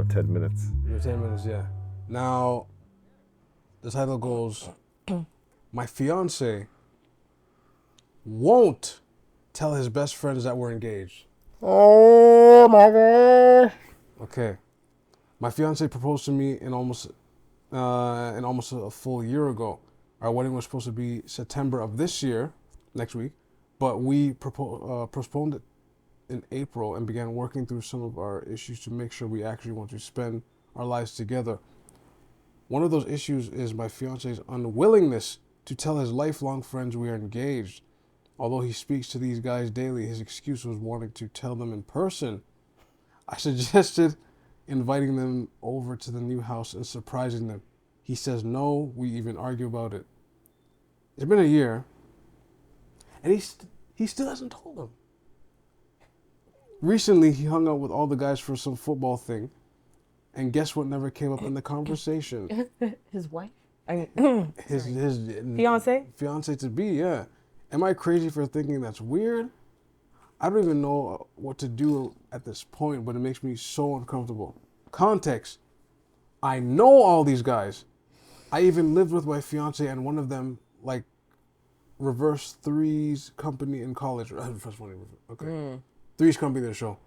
have 10 minutes. You have 10 minutes, yeah. Now, the title goes, my fiance won't tell his best friends that we're engaged. Oh my god. Okay. My fiance proposed to me in almost a full year ago. Our wedding was supposed to be September of this year, next week, but we postponed it in April and began working through some of our issues to make sure we actually want to spend our lives together. One of those issues is my fiance's unwillingness to tell his lifelong friends we are engaged. Although he speaks to these guys daily, his excuse was wanting to tell them in person. I suggested inviting them over to the new house and surprising them. He says no, we even argue about it. It's been a year, and he still hasn't told them. Recently, he hung out with all the guys for some football thing, and guess what never came up in the conversation? His wife? His Fiance? Fiance to be, yeah. Am I crazy for thinking that's weird? I don't even know what to do at this point, but it makes me so uncomfortable. Context. I know all these guys. I even lived with my fiance and one of them, like, reverse Three's company in college. Okay. Three's company, the show.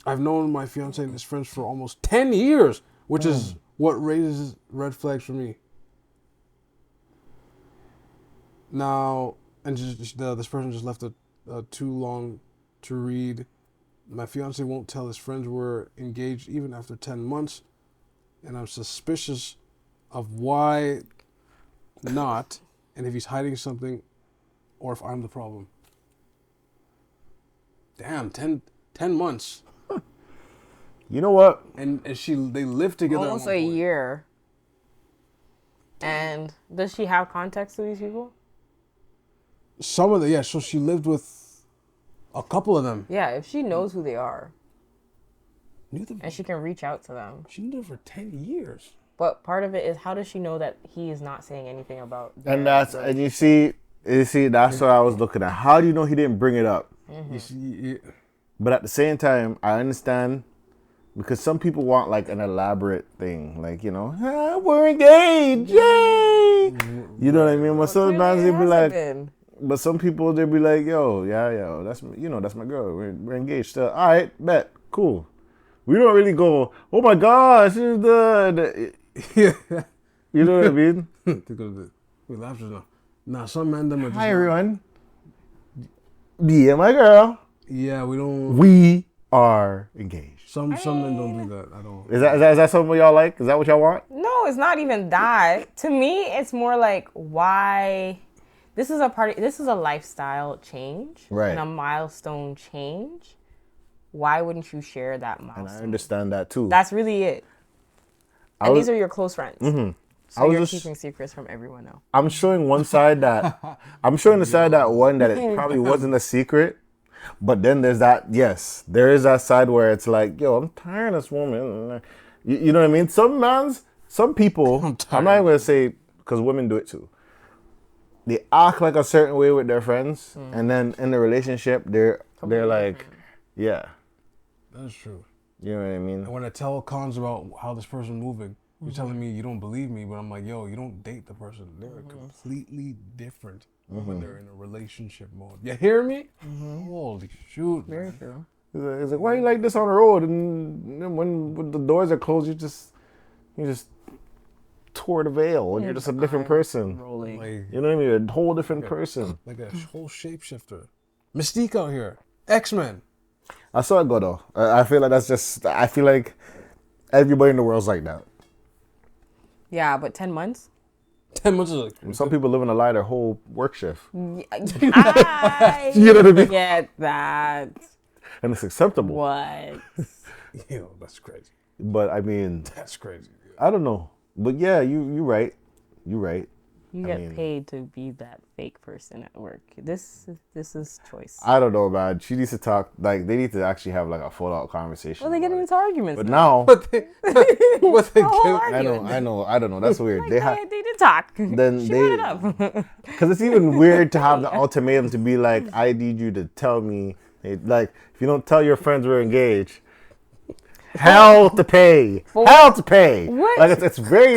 I've known my fiance and his friends for almost 10 years, which is what raises red flags for me. Now, and this person just left it too long to read. My fiance won't tell his friends we're engaged even after 10 months, and I'm suspicious of why not, and if he's hiding something, or if I'm the problem. Damn, 10 months. You know what? And they live together Almost a year. And does she have contacts to these people? Some of the, yeah, so she lived with a couple of them. Yeah, if she knows who they are. And she can reach out to them. She knew them for 10 years. But part of it is, how does she know that he is not saying anything about And you see, that's what I was looking at. How do you know he didn't bring it up? Mm-hmm. You see, But at the same time, I understand, because some people want like an elaborate thing, like, you know, we're engaged, yay! You know what I mean? But sometimes they'd be like, but some people they'd be like, yo, that's my girl. We're engaged still. All right, bet, cool. We don't really go, oh my gosh, this is the you know what I mean? We laughed now. Nah, some men them are just. Hi everyone. Yeah, my girl. Yeah, we don't. We are engaged. Some men don't do that. I don't. Is that something y'all like? Is that what y'all want? No, it's not even that. To me, it's more like, why? This is a lifestyle change, right? And a milestone change. Why wouldn't you share that milestone? And I understand that too. That's really it. And these are your close friends. Mm-hmm. So you're keeping secrets from everyone now. I'm showing one side that I'm showing the side that one that it probably wasn't a secret. But then there's that, yes, there is that side where it's like, yo, I'm tired of this woman. You know what I mean? Some people, I'm not even going to say, because women do it too. They act like a certain way with their friends, and then in the relationship, they're like, yeah. That's true. You know what I mean? And when I tell cons about how this person's moving, you're telling me you don't believe me, but I'm like, yo, you don't date the person. They're completely different when they're in a relationship mode. You hear me? Holy shoot. Very true. It's like, why you like this on the road? And then when the doors are closed, you just tore the veil, and you're just a different person. Like, you know what I mean? A whole different person. Like a whole shapeshifter. Mystique out here. X-Men. I saw it go though. I feel like I feel like everybody in the world's like that. Yeah, but 10 months? 10 months is like... Some people live in a lie their whole work shift. I You know what I mean? get that. And it's acceptable. What? Yo, that's crazy. But I mean... That's crazy. I don't know. But yeah, you're right. You're right. You get paid to be that fake person at work. This is choice. I don't know, man. She needs to talk. Like, they need to actually have like a full out conversation. Well, they get into arguments. But now, I don't know. That's weird. Like, they did talk. Then she they, brought it up. Because it's even weird to have the ultimatum to be like, I need you to tell me. Like, if you don't tell your friends we're engaged, hell to pay. Hell to pay. What? Like it's very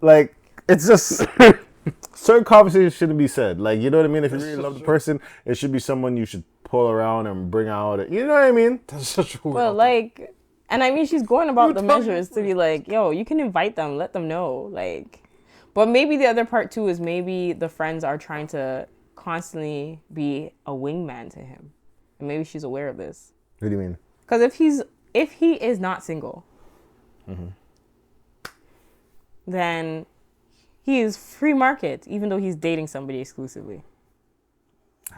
like it's just certain conversations shouldn't be said. Like, you know what I mean? If you really love the person, it should be someone you should pull around and bring out. You know what I mean? That's such a weird. But like, and I mean, she's going about the measures to be like, yo, you can invite them, let them know, like. But maybe the other part too is maybe the friends are trying to constantly be a wingman to him, and maybe she's aware of this. What do you mean? Because if he is not single, then he is free market, even though he's dating somebody exclusively.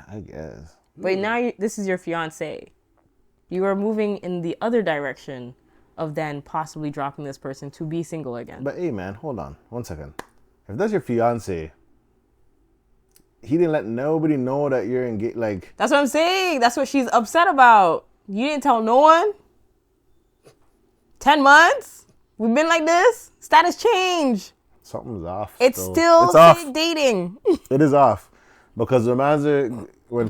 I guess. But now this is your fiance. You are moving in the other direction of then possibly dropping this person to be single again. But hey, man, hold on 1 second. If that's your fiance, he didn't let nobody know that you're engaged. Like, that's what I'm saying. That's what she's upset about. You didn't tell no one. 10 months. We've been like this. Status change. something's off. It's though. still It's off. dating. It is off because the man's when some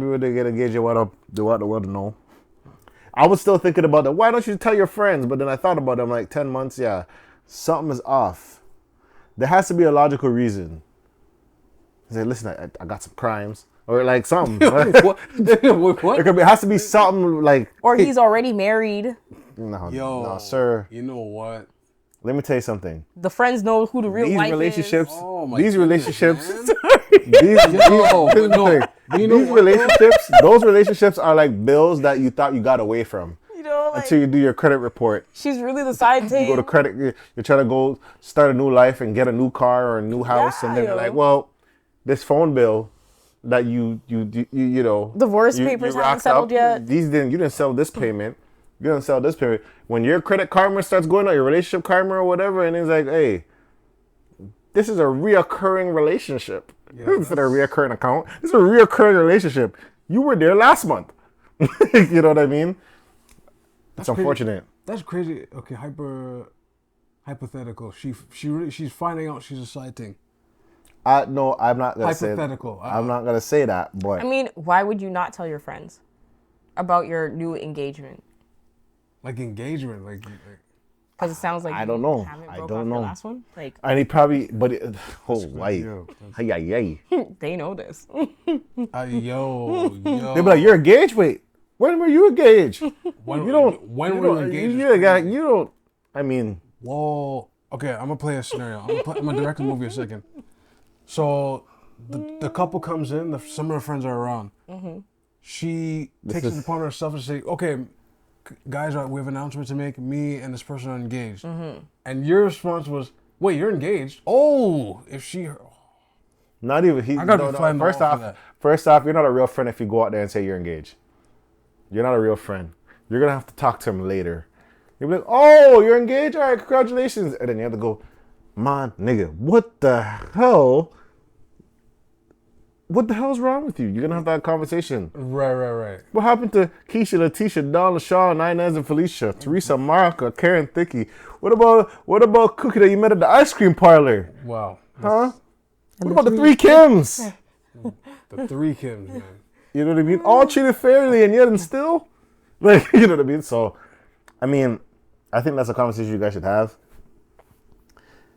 people they get engaged, they want the world to know. I was still thinking about that. Why don't you tell your friends? But then I thought about it. I'm like, 10 months, yeah, something is off. There has to be a logical reason. He said, listen, I got some crimes. Or like something. What? It has to be something like... Or he's already married. No, sir. You know what? Let me tell you something. The friends know who the real These wife relationships, is. Oh my these goodness, relationships, no. those relationships are like bills that you thought you got away from. You know, like, Until you do your credit report. she's really the side You thing. go to credit, you're trying to go start a new life and get a new car or a new house, and then Yeah, you're yo. like, well, this phone bill that you know, Divorce papers haven't racked settled yet. you didn't sell this payment. You didn't sell this payment. When your credit karma starts going up, your relationship karma or whatever, and it's like, hey, this is a reoccurring relationship. Yeah, This isn't a reoccurring account. This is a reoccurring relationship. You were there last month. You know what I mean? It's unfortunate. That's crazy. Okay, hypothetical. She's finding out she's a side thing. No, I'm not gonna say. Hypothetical. I'm not gonna say that, but I mean, why would you not tell your friends about your new engagement? Like engagement, like Because it sounds like I don't you know. haven't I broke don't off know. your last one. Like, and he probably, but why? yo, Hey. they know this. yo. They be like, you're engaged. Wait, when were you engaged? When You don't. When you were you don't- engaged? You don't. I mean, Whoa. Okay, I'm gonna play a scenario. I'm gonna direct a movie a second. So the couple comes in. Some of her friends are around. Mm-hmm. She takes it upon herself to say, "Okay, guys, we have an announcement to make. Me and this person are engaged." Mm-hmm. And your response was, "Wait, you're engaged? Oh, if she." not even he. I gotta be flying First off for off, that. you're not a real friend if you go out there and say you're engaged. You're not a real friend. You're gonna have to talk to him later. You'll be like, "Oh, you're engaged? All right, congratulations!" And then you have to go, "Man, nigga, what the hell? What the hell's wrong with you?" You're gonna have that conversation. Right. What happened to Keisha, Letitia, Dawn, LaShawn, Inez, and Felicia, Teresa, Marika, Karen, Thicky? What about Cookie that you met at the ice cream parlor? Wow. Huh? What about the three Kims? The three Kims, man. You know what I mean? All treated fairly and yet and still? Like, you know what I mean? So, I mean, I think that's a conversation you guys should have.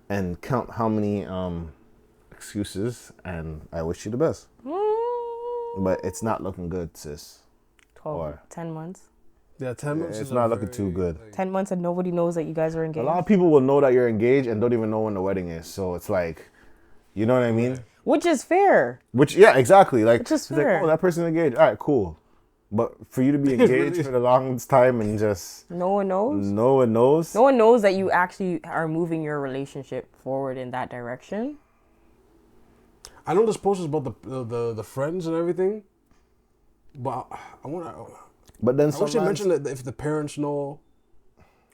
And count how many excuses, and I wish you the best. But it's not looking good, sis. 10 months. Yeah, 10 months. It's is not a looking too good. 10 months and nobody knows that you guys are A engaged. lot of people will know that you're engaged and don't even know when the wedding is. So it's like, you know what I mean? Which is fair. Which, yeah, exactly. Like, Which is it's like, fair. oh, that person's engaged. All right, cool. But for you to be engaged for the longest time and just No one knows. no one knows. No one knows that you actually are moving your relationship forward in that direction. I know this post is about the friends and everything, but I want to. But then I wish they mentioned that if the parents know.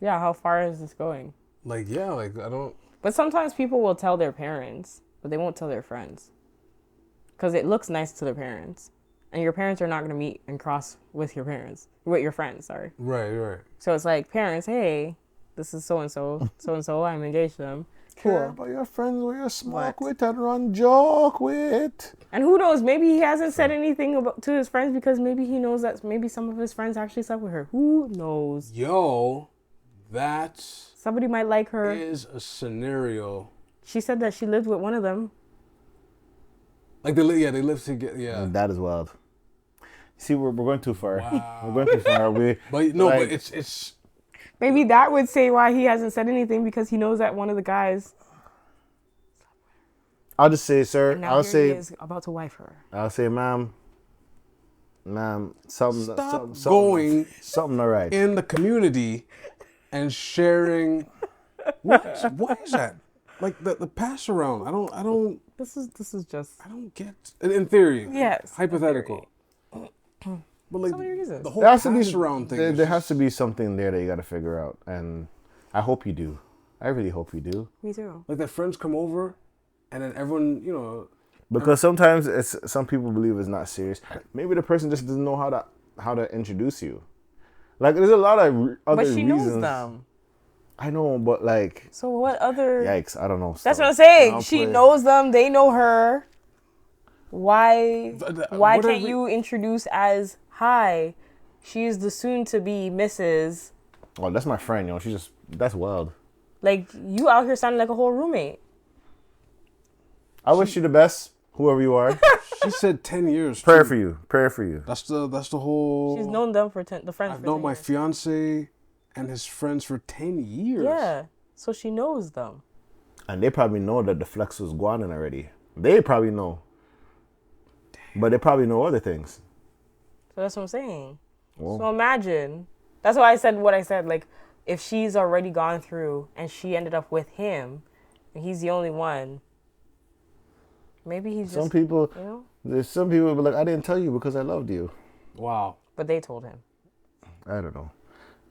Yeah, how far is this going? Like, yeah, like I don't. But sometimes people will tell their parents, but they won't tell their friends. Because it looks nice to their parents. And your parents are not going to meet and cross with your friends, sorry. Right. So it's like, parents, hey, this is so-and-so, I'm engaged to them. care Cool. about your friends where you smoke What? with and run joke with. And who knows? Maybe he hasn't said anything about to his friends because maybe he knows that maybe some of his friends actually slept with her. Who knows? Yo, that Somebody might like her. is a scenario. She said that she lived with one of them. Like they live together. Yeah. And that is wild. See, we're going too far. Wow. We're going too far. But no, like- but it's Maybe that would say why he hasn't said anything because he knows that one of the guys. I'll just say, sir. And now I'll here say, he is about to wife her. ma'am, something, stop something, going something not right. in the community and sharing. What is that? Like the pass around. I don't This is just get. In theory. Yes, Hypothetical. But like so many reasons. the whole There has to pass be around thing. There, is there just- has to be something there that you got to figure out, and I hope you do. I really hope you do, Me too. like that friends come over, and then everyone, because sometimes some people believe it's not serious. Maybe the person just doesn't know how to introduce you. Like there's a lot of other But she reasons. knows them. I know, but like, So what other? yikes! I don't know. That's So, what I'm saying. I'll She play. knows them. They know her. Why? Why what are can't we- you introduce as hi? She is the soon-to-be Mrs. Oh, that's my friend. That's wild. Like you out here sounding like a whole roommate. I wish you the best, whoever you are. She said 10 years. Prayer too. for you. Prayer for you. That's the whole. She's known them for the friends. I've for known 10 my years. fiance and his friends for 10 years. Yeah, so she knows them. And they probably know that the flex was going on already. They probably know. But they probably know other things. So that's what I'm saying. Well, So imagine. That's why I said what I said. Like, if she's already gone through and she ended up with him, and he's the only one, maybe he's some just, people, you know. there's some people be like, I didn't tell you because I loved you. Wow. But they told him. I don't know.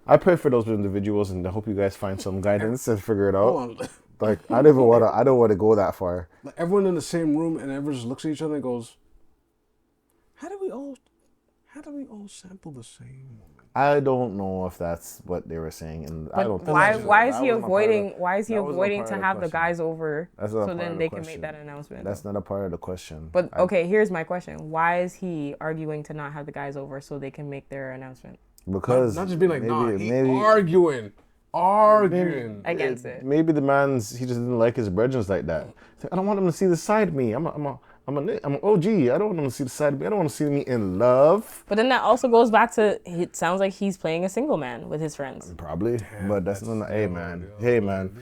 I pray for those individuals and I hope you guys find some guidance and figure it out. Hold on. Like I don't want to go that far. Like everyone in the same room and everyone just looks at each other and goes, How do we all sample the same woman? I don't know if that's what they were saying, and I don't. But think why that's- why is that he wasn't a part of avoiding the- why is he that wasn't a avoiding part to of have the question. guys over That's not a so part then of they the can make question. that announcement? That's not a part of the question. But okay, here's my question. Why is he arguing to not have the guys over so they can make their announcement? Because Not just being like, maybe, arguing. Against it. Maybe the man's he just didn't like his brethren like that. He's like, I don't want them to see the side of me. I'm an OG. I don't want them to see the side of me. I don't want to see me in love. But then that also goes back to it sounds like he's playing a single man with his friends. Probably, but that's not. Hey man,